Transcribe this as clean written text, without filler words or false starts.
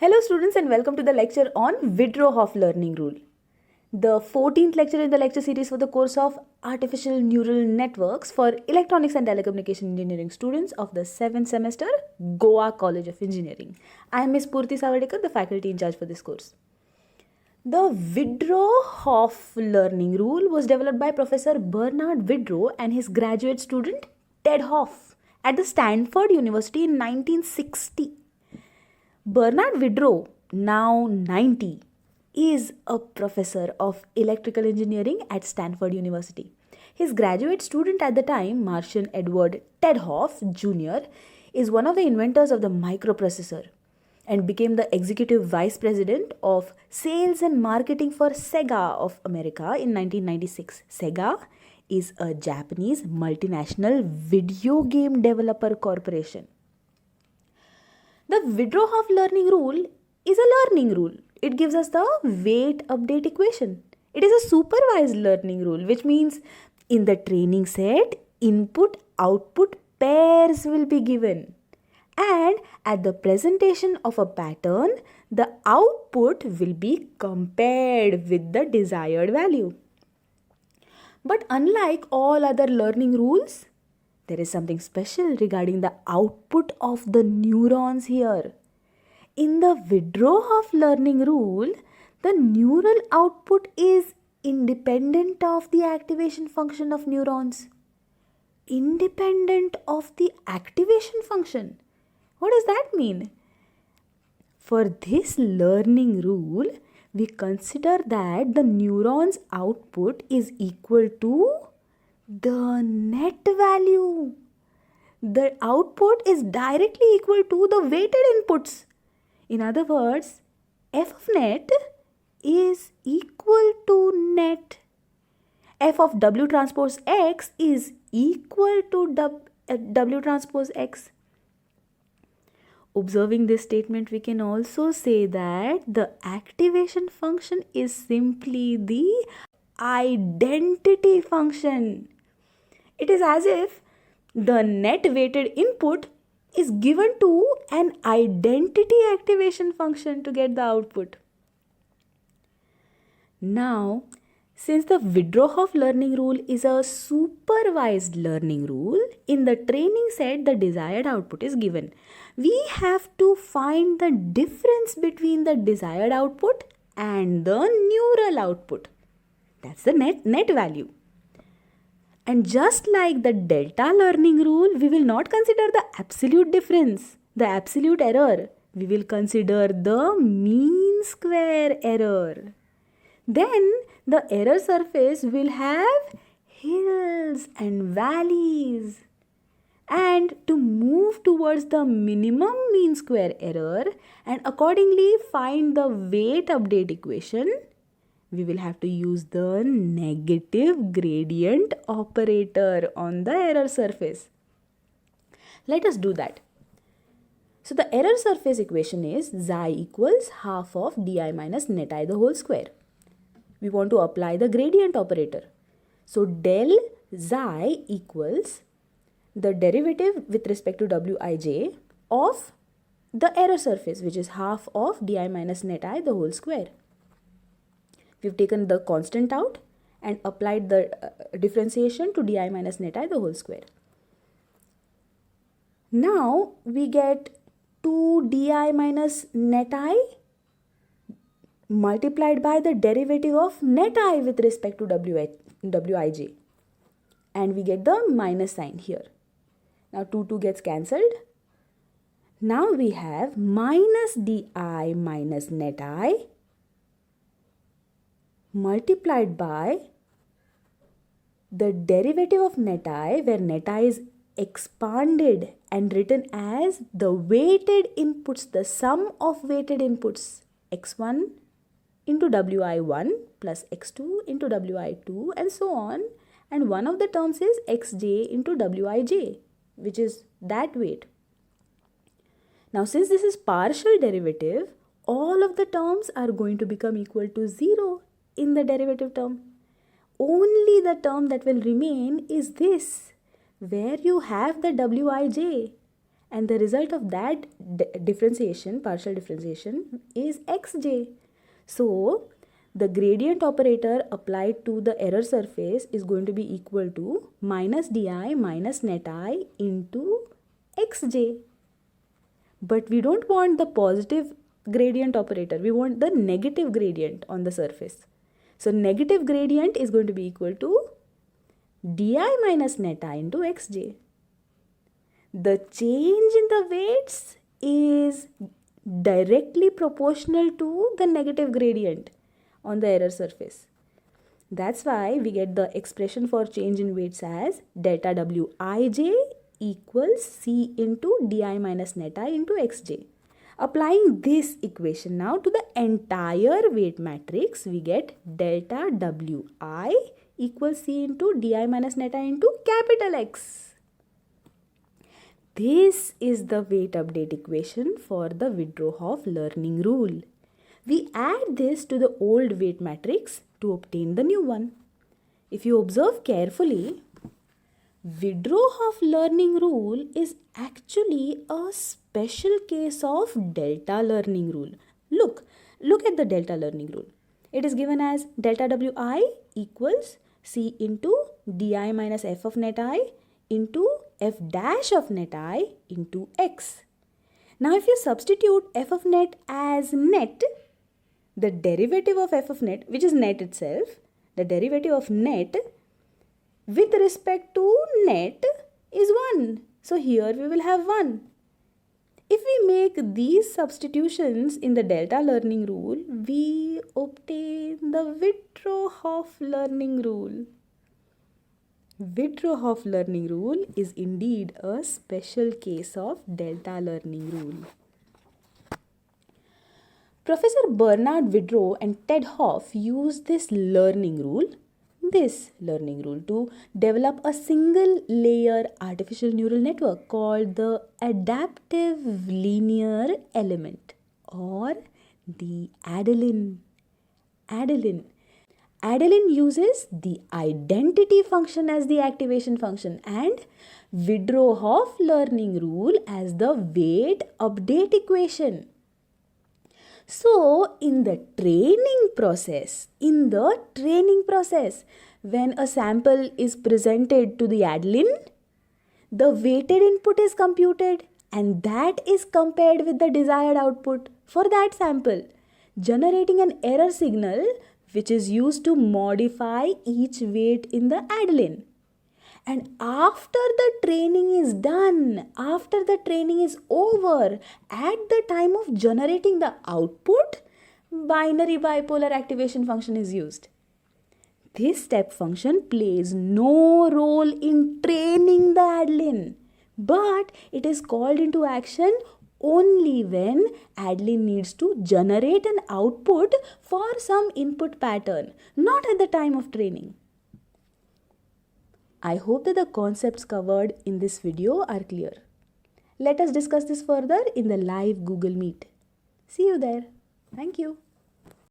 Hello students and welcome to the lecture on Widrow-Hoff learning rule. The 14th lecture in the lecture series for the course of Artificial Neural Networks for Electronics and Telecommunication Engineering students of the 7th semester, Goa College of Engineering. I am Ms. Purti Savadekar, the faculty in charge for this course. The Widrow-Hoff learning rule was developed by Professor Bernard Widrow and his graduate student Ted Hoff at the Stanford University in 1960. Bernard Widrow, now 90, is a professor of electrical engineering at Stanford University. His graduate student at the time, Martian Edward Ted Hoff Jr., is one of the inventors of the microprocessor and became the executive vice president of sales and marketing for Sega of America in 1996. Sega is a Japanese multinational video game developer corporation. The Widrow-Hoff learning rule is a learning rule. It gives us the weight update equation. It is a supervised learning rule, which means in the training set, input-output pairs will be given. And at the presentation of a pattern, the output will be compared with the desired value. But unlike all other learning rules, there is something special regarding the output of the neurons here. In the Widrow-Hoff learning rule, the neural output is independent of the activation function of neurons. Independent of the activation function. What does that mean? For this learning rule, we consider that the neuron's output is equal to the net value. The output is directly equal to the weighted inputs. In other words, f of net is equal to net. F of W transpose X is equal to W transpose X. Observing this statement, we can also say that the activation function is simply the identity function. It is as if the net weighted input is given to an identity activation function to get the output. Now, since the Widrow-Hoff learning rule is a supervised learning rule, in the training set the desired output is given. We have to find the difference between the desired output and the neural output. That's the net value. And just like the delta learning rule, we will not consider the absolute difference, the absolute error. We will consider the mean square error. Then the error surface will have hills and valleys. And to move towards the minimum mean square error and accordingly find the weight update equation, we will have to use the negative gradient operator on the error surface. Let us do that. So the error surface equation is xi equals half of di minus net I the whole square. We want to apply the gradient operator. So del xi equals the derivative with respect to wij of the error surface, which is half of di minus net I the whole square. We've taken the constant out and applied the differentiation to di minus net I the whole square. Now we get 2 di minus net I multiplied by the derivative of net I with respect to wij. And we get the minus sign here. Now 2 gets cancelled. Now we have minus di minus net I multiplied by the derivative of net I, where net I is expanded and written as the weighted inputs, the sum of weighted inputs, x1 into wi1 plus x2 into wi2 and so on, and one of the terms is xj into wij, which is that weight. Now since this is partial derivative, all of the terms are going to become equal to 0 in the derivative term. Only the term that will remain is this, where you have the wij and the result of that differentiation, partial differentiation, is xj. So the gradient operator applied to the error surface is going to be equal to minus di minus net I into xj. But we don't want the positive gradient operator, we want the negative gradient on the surface. So negative gradient is going to be equal to di minus net I into xj. The change in the weights is directly proportional to the negative gradient on the error surface. That's why we get the expression for change in weights as delta wij equals c into di minus net I into xj. Applying this equation now to the entire weight matrix, we get delta wi equals c into di minus net I into capital X. This is the weight update equation for the Widrow-Hoff learning rule. We add this to the old weight matrix to obtain the new one. If you observe carefully, Widrow-Hoff learning rule is actually a special case of delta learning rule. Look at the delta learning rule. It is given as delta wi equals c into di minus f of net I into f dash of net I into x. Now if you substitute f of net as net, the derivative of f of net, which is net itself, the derivative of net with respect to net is 1. So here we will have 1. If we make these substitutions in the delta learning rule, we obtain the Widrow-Hoff learning rule. Widrow-Hoff learning rule is indeed a special case of delta learning rule. Professor Bernard Widrow and Ted Hoff used this learning rule to develop a single layer artificial neural network called the adaptive linear element, or the ADLIN. ADLIN uses the identity function as the activation function and Widrow-Hoff learning rule as the weight update equation. So in the training process, when a sample is presented to the ADLIN, the weighted input is computed and that is compared with the desired output for that sample, generating an error signal which is used to modify each weight in the ADLIN. And after the training is done, after the training is over, at the time of generating the output, binary bipolar activation function is used. This step function plays no role in training the ADLIN, but it is called into action only when ADLIN needs to generate an output for some input pattern, not at the time of training. I hope that the concepts covered in this video are clear. Let us discuss this further in the live Google Meet. See you there. Thank you.